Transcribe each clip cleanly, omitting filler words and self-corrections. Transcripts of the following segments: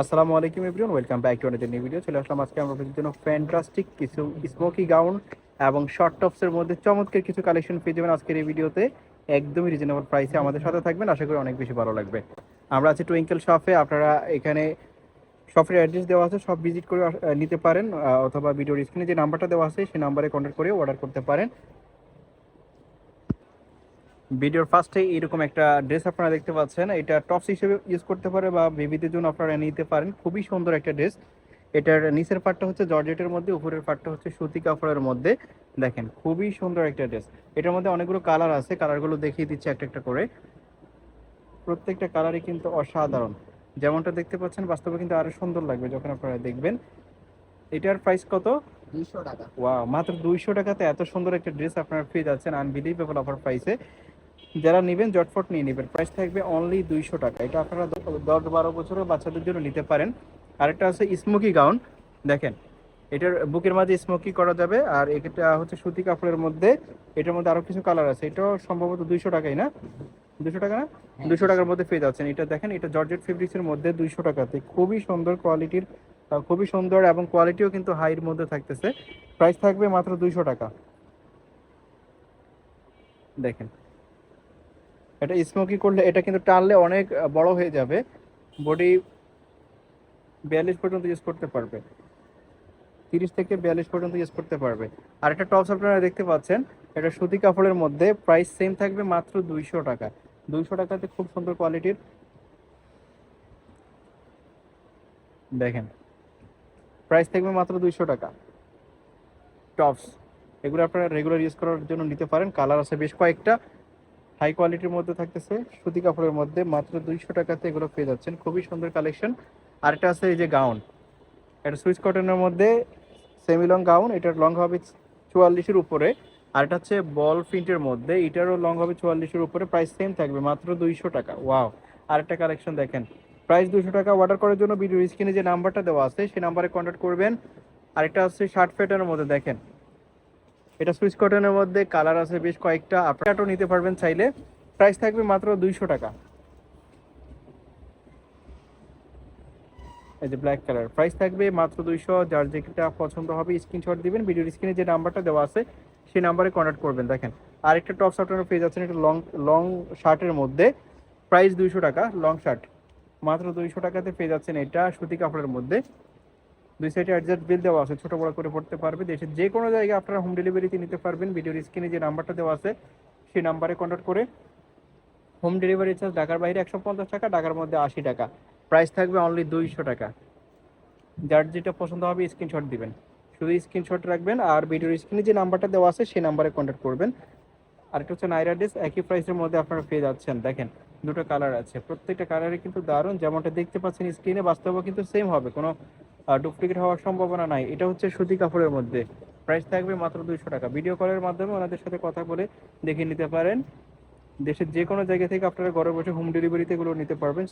আসসালামু আলাইকুম everyone, welcome back to another new video. চলে আসলাম আজকে আমরা আপনাদের জন্য ফ্যান্টাস্টিক কিছু স্মোকি গাউন এবং শর্ট টপসের মধ্যে চমৎকার কিছু কালেকশন পেয়ে যাবেন আজকের এই ভিডিওতে একদমই রিজনেবল প্রাইসে। আমাদের সাথে থাকবেন, আশা করি অনেক বেশি ভালো লাগবে। আমরা আছি টুইঙ্কেল শপে। আপনারা এখানে শপের অ্যাড্রেস দেওয়া আছে, সব ভিজিট করে নিতে পারেন, অথবা ভিডিওর স্ক্রিনে যে নাম্বারটা দেওয়া আছে সেই নাম্বারে কন্ট্যাক্ট করে অর্ডার করতে পারেন। ভিডিওর ফার্স্টে এরকম একটা ড্রেস আপনারা দেখতে পাচ্ছেন, এটা টপস হিসেবে ইউজ করতে পারে বা বেবিদের জন্য আপনারা নিতে পারেন। খুবই সুন্দর একটা ড্রেস। এটার নিচের পার্টটা হচ্ছে জর্জেটের মধ্যে, উপরের পার্টটা হচ্ছে সুতি কাপড়ের মধ্যে। দেখেন খুবই সুন্দর একটা ড্রেস। এটার মধ্যে অনেকগুলো কালার আছে, কালারগুলো দেখিয়ে দিচ্ছে একটা একটা করে। প্রত্যেকটা কালারই কিন্তু অসাধারণ। যেমনটা দেখতে পাচ্ছেন, বাস্তবে কিন্তু আরো সুন্দর লাগবে যখন আপনারা দেখবেন। এটার প্রাইস কত? 200 টাকা। ওয়াও, মাত্র 200 টাকাতে এত সুন্দর একটা ড্রেস আপনারা পেয়ে যাচ্ছেন আনবিলিভেবল অফার প্রাইসে। যারা নেবেন জটফট নিয়ে নেবেন, প্রাইস থাকবে অনলি 200 টাকা। এটা আপনারা 10-12 বছরের বাচ্চাদের জন্য নিতে পারেন। আরেকটা আছে স্মোকি গাউন, দেখেন এটার বুকের মাঝে স্মোকি করা যাবে, আর এটা হচ্ছে সুতি কাপড়ের মধ্যে। এটার মধ্যে আরো কিছু কালার আছে। এটাও সম্ভবত 200 টাকাই না? 200 টাকা না? হ্যাঁ, 200 টাকার মধ্যে পেয়ে যাচ্ছেন। এটা দেখেন, এটা জর্জেট ফেব্রিক্সের মধ্যে 200 টাকাতে খুবই সুন্দর কোয়ালিটির, খুবই সুন্দর এবং কোয়ালিটিও কিন্তু হাইয়ের মধ্যে থাকতেছে। প্রাইস থাকবে মাত্র 200 টাকা। দেখেন এটা স্মোকি করলে এটা কিন্তু টানলে অনেক বড় হয়ে যাবে। বডি 42 পর্যন্ত ইউজ করতে পারবে, 30 থেকে 42 পর্যন্ত ইউজ করতে পারবে। আর একটা টপস আপনারা দেখতে পাচ্ছেন, এটা সুতি কাপড়ের মধ্যে, প্রাইস সেম থাকবে মাত্র 200 টাকা। 200 টাকাতে খুব সুন্দর কোয়ালিটির, দেখেন প্রাইস থাকবে মাত্র 200 টাকা। টপস এগুলো আপনারা রেগুলার ইউজ করার জন্য নিতে পারেন। কালার আছে বেশ কয়েকটা, হাই কোয়ালিটির মধ্যে থাকতেছে, সুতি কাপড়ের মধ্যে। মাত্র 200 টাকাতে এগুলো পেয়ে যাচ্ছেন, খুবই সুন্দর কালেকশন। আরেকটা আছে এই যে গাউন, এটা সুইচ কটনের মধ্যে সেমি লং গাউন। এটার লং হবে 44-এর উপরে। আর এটা হচ্ছে বল প্রিন্টের মধ্যে, এটারও লং হবে 44-এর উপরে। প্রাইস সেম থাকবে মাত্র 200 টাকা। ওয়াও, আরেকটা কালেকশন দেখেন, প্রাইস 200 টাকা। অর্ডার করার জন্য ভিডিও স্ক্রিনে যে নাম্বারটা দেওয়া আছে সেই নাম্বারে কন্ট্যাক্ট করবেন। আরেকটা হচ্ছে শার্ট প্যাটার্নের মধ্যে, দেখেন এটা সুইচ কটনের মধ্যে, কালার আছে বেশ কয়েকটা, আপনারাও নিতে পারবেন চাইলে। প্রাইস থাকবে মাত্র 200 টাকা। এই যে ব্ল্যাক কালার, প্রাইস থাকবে মাত্র 200। যার যেটা পছন্দ হবে স্ক্রিনশট দিবেন, ভিডিওর স্ক্রিনে যে নাম্বারটা দেওয়া আছে সেই নাম্বারে কন্ট্যাক্ট করবেন। দেখেন আরেকটা টপস আপনারা পেয়ে যাচ্ছেন, এটা লং লং শার্টের মধ্যে, প্রাইস 200 টাকা। লং শার্ট মাত্র 200 টাকাতে পেয়ে যাচ্ছেন, এটা সুতি কাপড়ের মধ্যে। দুই সাইডে অ্যাডজাস্ট বিল দেওয়া আছে, ছোট বড় করে পড়তে পারবে। দেশের যে কোনো জায়গায় আপনারা হোম ডেলিভারিতে নিতে পারবেন। ভিডিওর স্ক্রিনে যে নাম্বারটা দেওয়া আছে সেই নাম্বারে কন্ট্যাক্ট করে হোম ডেলিভারি চার্জ ঢাকার বাইরে 150 টাকা, ঢাকার মধ্যে 80 টাকা। প্রাইস থাকবে অনলি 200 টাকা। যার যেটা পছন্দ হবে স্ক্রিনশট দিবেন, শুধু স্ক্রিনশট রাখবেন আর ভিডিওর স্ক্রিনে যে নাম্বারটা দেওয়া আছে সেই নাম্বারে কন্ট্যাক্ট করবেন। আর এটা হচ্ছে নাইরা ড্রেস, একই প্রাইসের মধ্যে আপনারা পেয়ে যাচ্ছেন। দেখেন দুটো কালার আছে, প্রত্যেকটা কালারে কিন্তু দারুণ। যেমনটা দেখতে পাচ্ছেন স্ক্রিনে, বাস্তবে কিন্তু সেম হবে, কোনো ডুপ্লিকেট হওয়ার সম্ভাবনা নাই। এটা হচ্ছে সুতি কাপড়ের মধ্যে, প্রাইস থাকবে মাত্র 200 টাকা। ভিডিও কলের মাধ্যমে ওনাদের সাথে কথা বলে দেখে নিতে পারেন। দেশের যে কোনো জায়গা থেকে আপনারা ঘরে বসে হোম ডেলিভারিতে এগুলো নিতে পারবেন।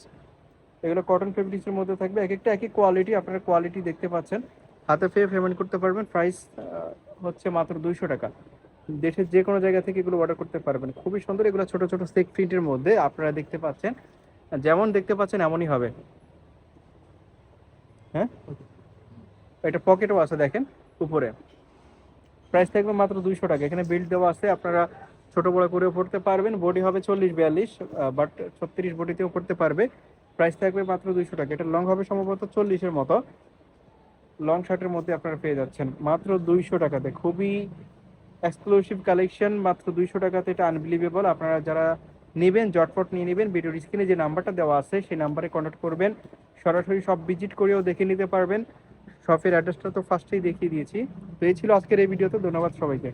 এগুলো কটন ফেব্রিক্সের মধ্যে থাকবে, এক একটা একই কোয়ালিটি। আপনারা কোয়ালিটি দেখতে পাচ্ছেন, হাতে পেয়ে পেমেন্ট করতে পারবেন। প্রাইস হচ্ছে মাত্র 200 টাকা। দেশের যে কোনো জায়গা থেকে এগুলো অর্ডার করতে পারবেন। খুবই সুন্দর, এগুলো ছোট ছোট স্টেক প্রিন্টের মধ্যে আপনারা দেখতে পাচ্ছেন, যেমন দেখতে পাচ্ছেন এমনই হবে। হ্যাঁ, এটা পকেটও আছে দেখেন উপরে। প্রাইস থাকবে মাত্র 200 টাকা। এখানে বিল দেওয়া আছে, আপনারা ছোট বড় করেও পড়তে পারবেন। বডি হবে 40-42, বাট 36 বডিতেও পড়তে পারবে। প্রাইস থাকবে মাত্র 200 টাকা। এটা লং হবে সম্ভবত 40-এর মতো, লং শার্টের মধ্যে আপনারা পেয়ে যাচ্ছেন মাত্র 200 টাকাতে। খুবই এক্সক্লুসিভ কালেকশন, মাত্র 200 টাকাতে। এটা আনবিলিভেবল। আপনারা যারা নেবেন জটপট নিয়ে নেবেন। ভিডিওর স্ক্রিনে যে নাম্বারটা দেওয়া আছে সেই নাম্বারে কন্ট্যাক্ট করবেন। সরাসরি সব ভিজিট করেও দেখে নিতে পারবেন। শপের অ্যাড্রেসটা তো ফার্স্টেই দেখিয়ে দিয়েছি। তো এই ছিল আজকের এই ভিডিওতে। ধন্যবাদ সবাইকে।